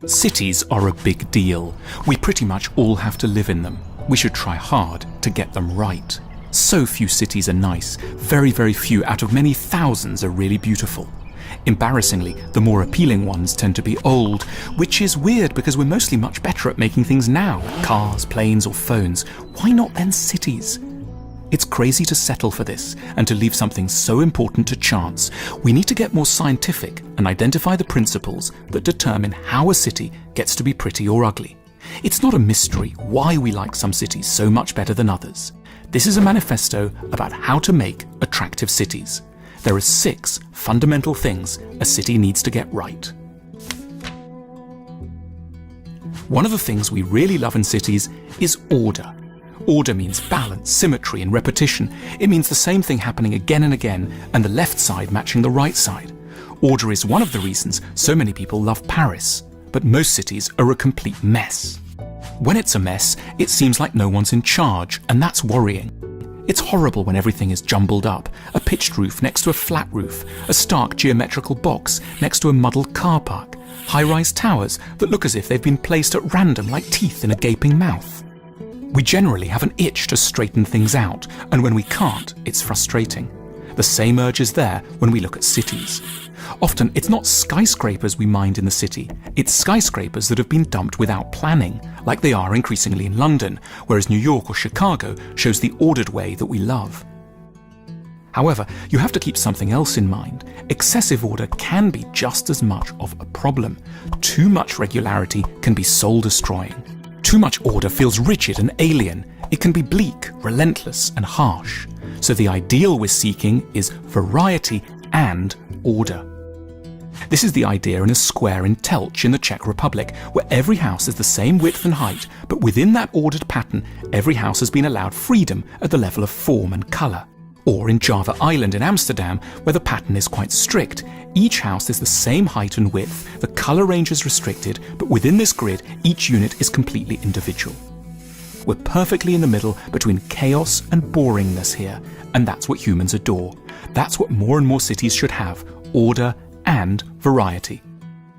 Cities are a big deal. We pretty much all have to live in them. We should try hard to get them right. So few cities are nice. Very, very few out of many thousands are really beautiful. Embarrassingly, the more appealing ones tend to be old, which is weird because we're mostly much better at making things now. Cars, planes, or phones. Why not then cities? It's crazy to settle for this and to leave something so important to chance. We need to get more scientific and identify the principles that determine how a city gets to be pretty or ugly. It's not a mystery why we like some cities so much better than others. This is a manifesto about how to make attractive cities. There are 6 fundamental things a city needs to get right. One of the things we really love in cities is order. Order means balance, symmetry, and repetition. It means the same thing happening again and again, and the left side matching the right side. Order is one of the reasons so many people love Paris, but most cities are a complete mess. When it's a mess, it seems like no one's in charge, and that's worrying. It's horrible when everything is jumbled up, a pitched roof next to a flat roof, a stark geometrical box next to a muddled car park, high-rise towers that look as if they've been placed at random like teeth in a gaping mouth. We generally have an itch to straighten things out, and when we can't, it's frustrating. The same urge is there when we look at cities. Often, it's not skyscrapers we mind in the city, it's skyscrapers that have been dumped without planning, like they are increasingly in London, whereas New York or Chicago shows the ordered way that we love. However, you have to keep something else in mind. Excessive order can be just as much of a problem. Too much regularity can be soul-destroying. Too much order feels rigid and alien. It can be bleak, relentless, and harsh. So the ideal we're seeking is variety and order. This is the idea in a square in Telč in the Czech Republic, where every house is the same width and height, but within that ordered pattern, every house has been allowed freedom at the level of form and colour. Or in Java Island in Amsterdam, where the pattern is quite strict. Each house is the same height and width, the colour range is restricted, but within this grid, each unit is completely individual. We're perfectly in the middle between chaos and boringness here, and that's what humans adore. That's what more and more cities should have, order and variety.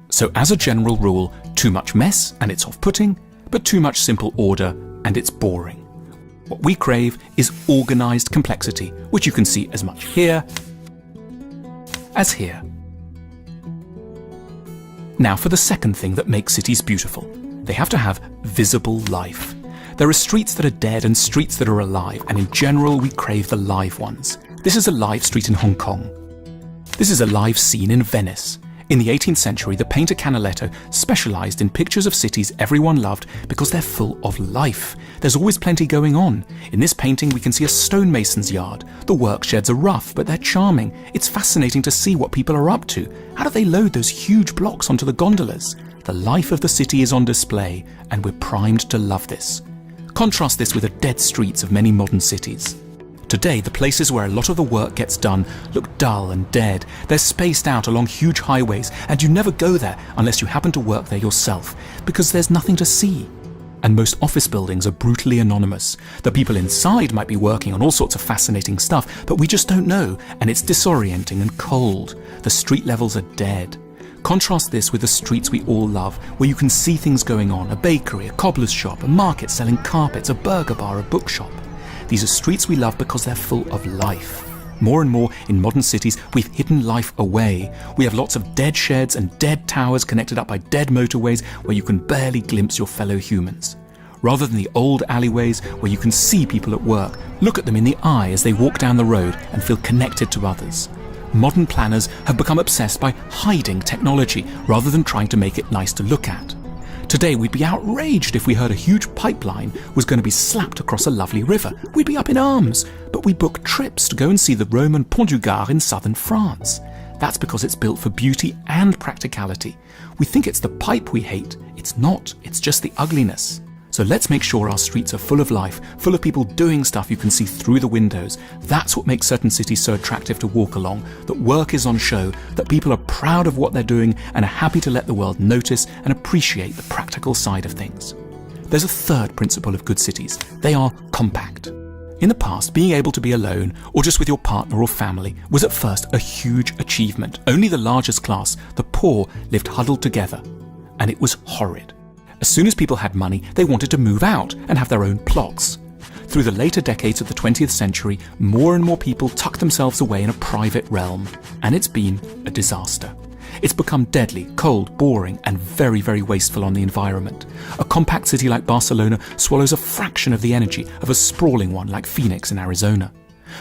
So as a general rule, too much mess and it's off-putting, but too much simple order and it's boring. What we crave is organised complexity, which you can see as much here as here. Now for the second thing that makes cities beautiful. They have to have visible life. There are streets that are dead and streets that are alive, and in general we crave the live ones. This is a live street in Hong Kong. This is a live scene in Venice. In the 18th century, the painter Canaletto specialised in pictures of cities everyone loved because they're full of life. There's always plenty going on. In this painting, we can see a stonemason's yard. The work sheds are rough, but they're charming. It's fascinating to see what people are up to. How do they load those huge blocks onto the gondolas? The life of the city is on display, and we're primed to love this. Contrast this with the dead streets of many modern cities. Today, the places where a lot of the work gets done look dull and dead. They're spaced out along huge highways, and you never go there unless you happen to work there yourself, because there's nothing to see. And most office buildings are brutally anonymous. The people inside might be working on all sorts of fascinating stuff, but we just don't know, and it's disorienting and cold. The street levels are dead. Contrast this with the streets we all love, where you can see things going on, a bakery, a cobbler's shop, a market selling carpets, a burger bar, a bookshop. These are streets we love because they're full of life. More and more in modern cities, we've hidden life away. We have lots of dead sheds and dead towers connected up by dead motorways where you can barely glimpse your fellow humans. Rather than the old alleyways where you can see people at work, look at them in the eye as they walk down the road and feel connected to others. Modern planners have become obsessed by hiding technology rather than trying to make it nice to look at. Today, we'd be outraged if we heard a huge pipeline was going to be slapped across a lovely river. We'd be up in arms, but we book trips to go and see the Roman Pont du Gard in southern France. That's because it's built for beauty and practicality. We think it's the pipe we hate. It's not, it's just the ugliness. So let's make sure our streets are full of life, full of people doing stuff you can see through the windows. That's what makes certain cities so attractive to walk along, that work is on show, that people are proud of what they're doing and are happy to let the world notice and appreciate the practical side of things. There's a third principle of good cities. They are compact. In the past, being able to be alone, or just with your partner or family, was at first a huge achievement. Only the largest class, the poor, lived huddled together. and it was horrid. As soon as people had money, they wanted to move out and have their own plots. Through the later decades of the 20th century, more and more people tucked themselves away in a private realm, and it's been a disaster. It's become deadly, cold, boring, and very, very wasteful on the environment. A compact city like Barcelona swallows a fraction of the energy of a sprawling one like Phoenix in Arizona.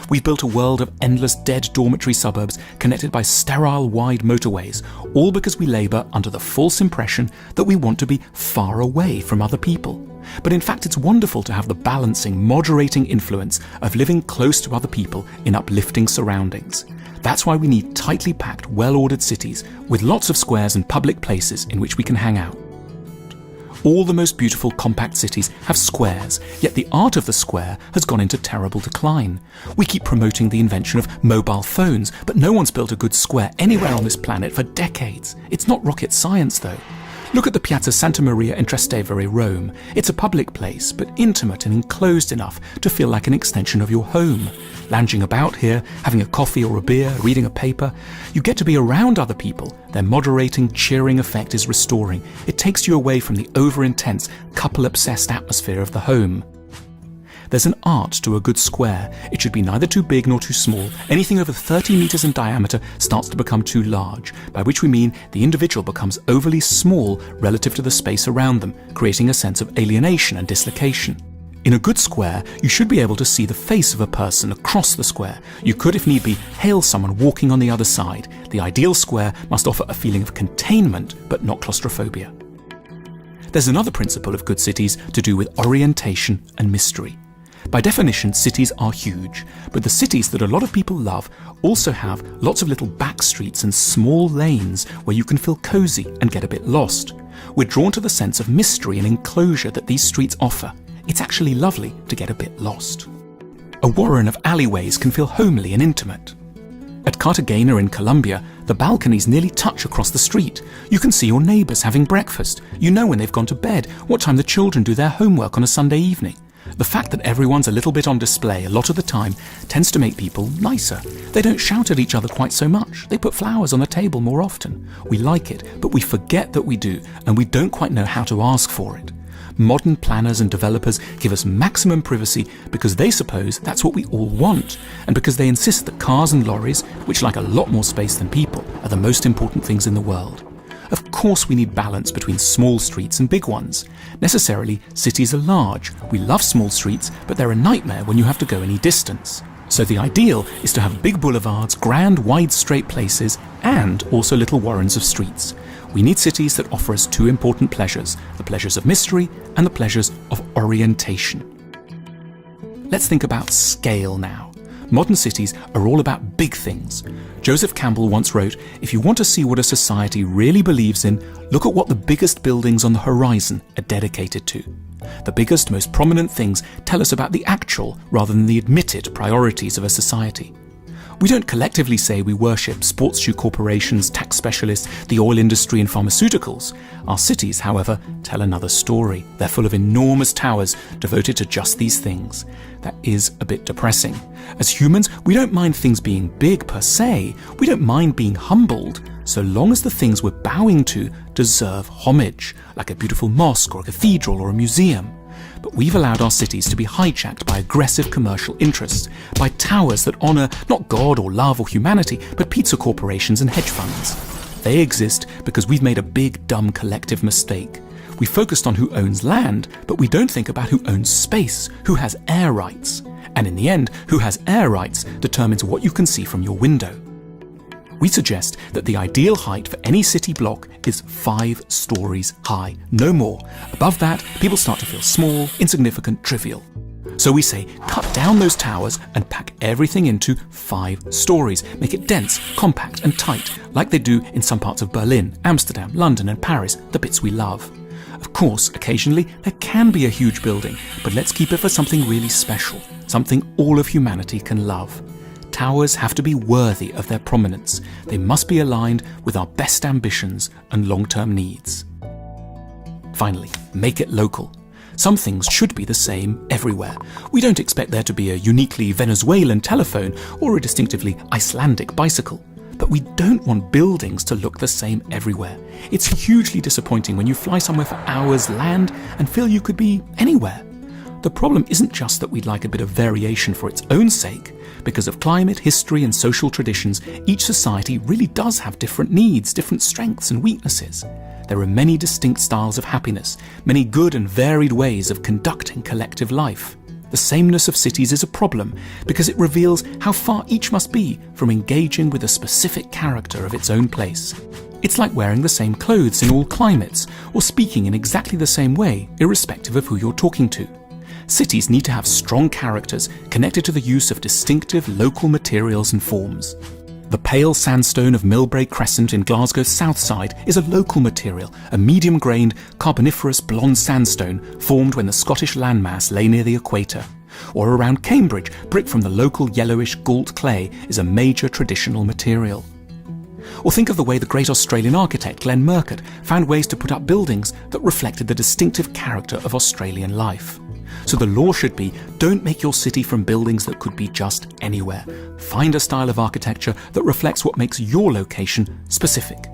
We've built a world of endless dead dormitory suburbs connected by sterile wide motorways, all because we labour under the false impression that we want to be far away from other people. But in fact, it's wonderful to have the balancing, moderating influence of living close to other people in uplifting surroundings. That's why we need tightly packed, well-ordered cities with lots of squares and public places in which we can hang out. All the most beautiful compact cities have squares, yet the art of the square has gone into terrible decline. We keep promoting the invention of mobile phones, but no one's built a good square anywhere on this planet for decades. It's not rocket science, though. Look at the Piazza Santa Maria in Trastevere, Rome. It's a public place, but intimate and enclosed enough to feel like an extension of your home. Lounging about here, having a coffee or a beer, reading a paper, you get to be around other people. Their moderating, cheering effect is restoring. It takes you away from the over-intense, couple-obsessed atmosphere of the home. There's an art to a good square. It should be neither too big nor too small. Anything over 30 metres in diameter starts to become too large, by which we mean the individual becomes overly small relative to the space around them, creating a sense of alienation and dislocation. In a good square, you should be able to see the face of a person across the square. You could, if need be, hail someone walking on the other side. The ideal square must offer a feeling of containment, but not claustrophobia. There's another principle of good cities to do with orientation and mystery. By definition, cities are huge, but the cities that a lot of people love also have lots of little back streets and small lanes where you can feel cozy and get a bit lost. We're drawn to the sense of mystery and enclosure that these streets offer. It's actually lovely to get a bit lost. A warren of alleyways can feel homely and intimate. At Cartagena in Colombia, the balconies nearly touch across the street. You can see your neighbours having breakfast. You know when they've gone to bed, what time the children do their homework on a Sunday evening. The fact that everyone's a little bit on display a lot of the time tends to make people nicer. They don't shout at each other quite so much. They put flowers on the table more often. We like it, but we forget that we do, and we don't quite know how to ask for it. Modern planners and developers give us maximum privacy because they suppose that's what we all want, and because they insist that cars and lorries, which like a lot more space than people, are the most important things in the world. Of course we need balance between small streets and big ones. Necessarily, cities are large. We love small streets, but they're a nightmare when you have to go any distance. So the ideal is to have big boulevards, grand, wide, straight places, and also little warrens of streets. We need cities that offer us two important pleasures, the pleasures of mystery and the pleasures of orientation. Let's think about scale now. Modern cities are all about big things. Joseph Campbell once wrote, "If you want to see what a society really believes in, look at what the biggest buildings on the horizon are dedicated to." The biggest, most prominent things tell us about the actual rather than the admitted priorities of a society. We don't collectively say we worship sports shoe corporations, tax specialists, the oil industry and pharmaceuticals. Our cities, however, tell another story. They're full of enormous towers devoted to just these things. That is a bit depressing. As humans, we don't mind things being big per se. We don't mind being humbled, so long as the things we're bowing to deserve homage, like a beautiful mosque or a cathedral or a museum. But we've allowed our cities to be hijacked by aggressive commercial interests, by towers that honour not God or love or humanity, but pizza corporations and hedge funds. They exist because we've made a big, dumb collective mistake. We focused on who owns land, but we don't think about who owns space, who has air rights. And in the end, who has air rights determines what you can see from your window. We suggest that the ideal height for any city block is 5 stories high, no more. Above that, people start to feel small, insignificant, trivial. So we say, cut down those towers and pack everything into 5 stories. Make it dense, compact and tight, like they do in some parts of Berlin, Amsterdam, London and Paris, the bits we love. Of course, occasionally there can be a huge building, but let's keep it for something really special, something all of humanity can love. Towers have to be worthy of their prominence. They must be aligned with our best ambitions and long-term needs. Finally, make it local. Some things should be the same everywhere. We don't expect there to be a uniquely Venezuelan telephone or a distinctively Icelandic bicycle. But we don't want buildings to look the same everywhere. It's hugely disappointing when you fly somewhere for hours, land, and feel you could be anywhere. The problem isn't just that we'd like a bit of variation for its own sake. Because of climate, history, and social traditions, each society really does have different needs, different strengths and weaknesses. There are many distinct styles of happiness, many good and varied ways of conducting collective life. The sameness of cities is a problem because it reveals how far each must be from engaging with a specific character of its own place. It's like wearing the same clothes in all climates, or speaking in exactly the same way, irrespective of who you're talking to. Cities need to have strong characters connected to the use of distinctive local materials and forms. The pale sandstone of Millbrae Crescent in Glasgow's south side is a local material, a medium-grained, carboniferous blonde sandstone formed when the Scottish landmass lay near the equator. Or around Cambridge, brick from the local yellowish Gault clay is a major traditional material. Or think of the way the great Australian architect Glenn Murcutt found ways to put up buildings that reflected the distinctive character of Australian life. So the law should be, don't make your city from buildings that could be just anywhere. Find a style of architecture that reflects what makes your location specific.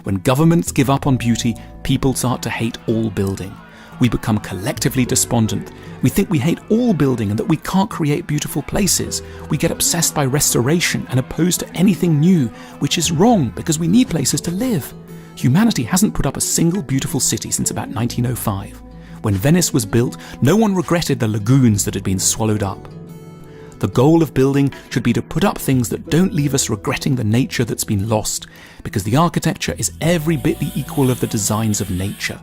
When governments give up on beauty, people start to hate all building. We become collectively despondent. We think we hate all building and that we can't create beautiful places. We get obsessed by restoration and opposed to anything new, which is wrong because we need places to live. Humanity hasn't put up a single beautiful city since about 1905. When Venice was built, no one regretted the lagoons that had been swallowed up. The goal of building should be to put up things that don't leave us regretting the nature that's been lost, because the architecture is every bit the equal of the designs of nature.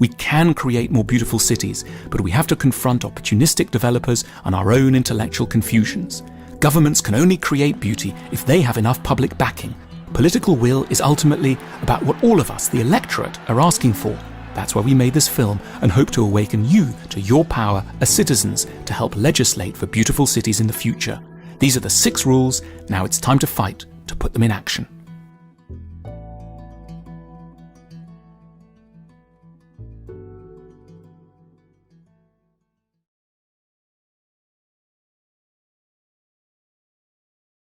We can create more beautiful cities, but we have to confront opportunistic developers and our own intellectual confusions. Governments can only create beauty if they have enough public backing. Political will is ultimately about what all of us, the electorate, are asking for. That's why we made this film and hope to awaken you to your power as citizens to help legislate for beautiful cities in the future. These are the 6 rules. Now it's time to fight to put them in action.